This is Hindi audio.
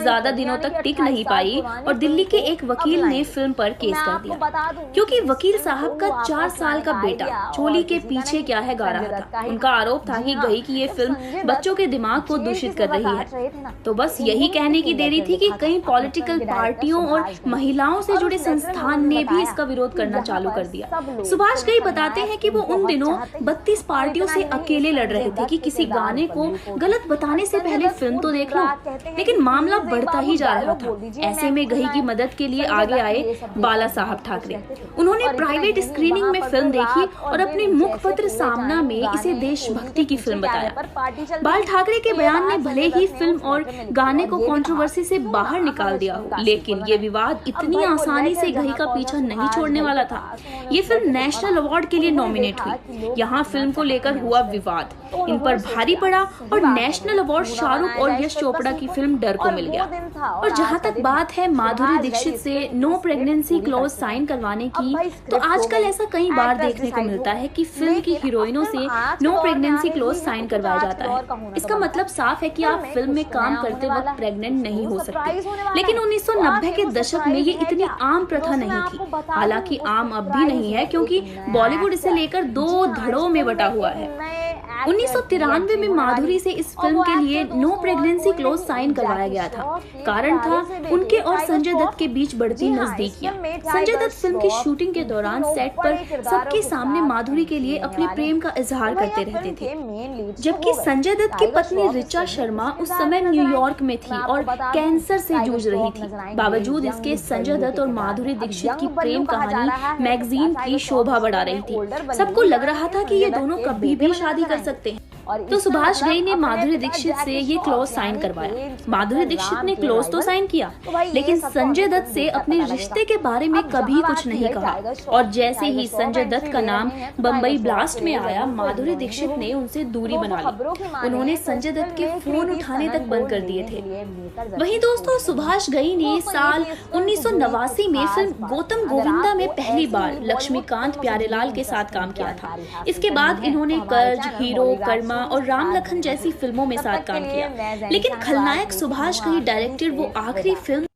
ज्यादा दिनों तक टिक नहीं पाई और दिल्ली के एक वकील ने फिल्म पर केस कर दिया, क्योंकि वकील साहब का 4 साल का बेटा चोली के पीछे क्या है गा रहा था। उनका आरोप था कि गई कि ये फिल्म बच्चों के दिमाग को दूषित कर रही है। तो बस यही कहने की देरी थी कि कई पॉलिटिकल पार्टियों और महिलाओं से जुड़े संस्थान ने भी इसका विरोध करना चालू कर दिया। सुभाष घई बताते हैं कि वो उन दिनों 32 पार्टियों से अकेले लड़ रहे थे कि किसी गाने को गलत बताने से पहले फिल्म तो देख लो, लेकिन मामला बढ़ता ही जा रहा था। ऐसे में घई की मदद के लिए आगे आए बाला साहब ठाकरे। उन्होंने प्राइवेट स्क्रीनिंग में फिल्म देखी और अपने मुखपत्र सामना में इसे देशभक्ति की फिल्म बताया। बाल ठाकरे के बयान ने भले ही फिल्म और गाने को कंट्रोवर्सी से बाहर निकाल दिया हो, लेकिन ये विवाद इतनी आसानी से घई का पीछा नहीं छोड़ने वाला था। ये फिल्म नेशनल अवार्ड के लिए नॉमिनेट हुई। यहाँ फिल्म को लेकर हुआ विवाद इन पर भारी पड़ा और नेशनल अवार्ड शाहरुख और यश चोपड़ा की फिल्म डर को मिल गया। और जहाँ तक बात है माधुरी दीक्षित से नो प्रेगनेंसी क्लॉज साइन करवाने की, तो आजकल ऐसा कई बार देखने को मिलता है कि फिल्म की हीरोइनों से नो प्रेगनेंसी क्लॉज साइन करवाया जाता है। इसका मतलब साफ साफ है कि आप फिल्म में काम करते वक्त प्रेग्नेंट नहीं हो सकते, लेकिन 1990 के दशक में ये इतनी आम प्रथा नहीं थी। हालांकि आम अब भी नहीं है, क्योंकि बॉलीवुड इसे लेकर दो धड़ों में बटा हुआ है। 1993 में माधुरी से इस फिल्म के लिए नो प्रेगनेंसी क्लॉज साइन करवाया गया था। कारण था उनके और संजय दत्त के बीच बढ़ती नजदीकियां। संजय दत्त फिल्म की शूटिंग के दौरान सेट पर सबके सामने माधुरी के लिए अपने प्रेम का इजहार करते रहते थे, जबकि संजय दत्त की पत्नी ऋचा शर्मा उस समय न्यूयॉर्क में थी और कैंसर से जूझ रही थी। बावजूद इसके संजय दत्त और माधुरी दीक्षित की प्रेम कहानी मैगजीन की शोभा बढ़ा रही थी। सबको लग रहा था कि ये दोनों कभी भी शादी कर सकते हैं। तो सुभाष घई ने माधुरी दीक्षित से ये क्लॉज साइन करवाया। माधुरी दीक्षित ने क्लॉज तो साइन किया, लेकिन संजय दत्त से अपने रिश्ते के बारे में कभी कुछ नहीं कहा। और जैसे ही संजय दत्त का नाम बम्बई ब्लास्ट में आया, माधुरी दीक्षित ने उनसे दूरी बना ली। उन्होंने संजय दत्त के फोन उठाने तक बंद कर दिए थे। वहीं दोस्तों, सुभाष घई ने साल 1989 में फिल्म गौतम गोविंदा में पहली बार लक्ष्मीकांत प्यारेलाल के साथ काम किया था। इसके बाद इन्होंने कर्ज, हीरो, कर्मा और राम लखन जैसी फिल्मों में साथ काम किया, लेकिन खलनायक सुभाष घई डायरेक्टेड वो आखिरी फिल्म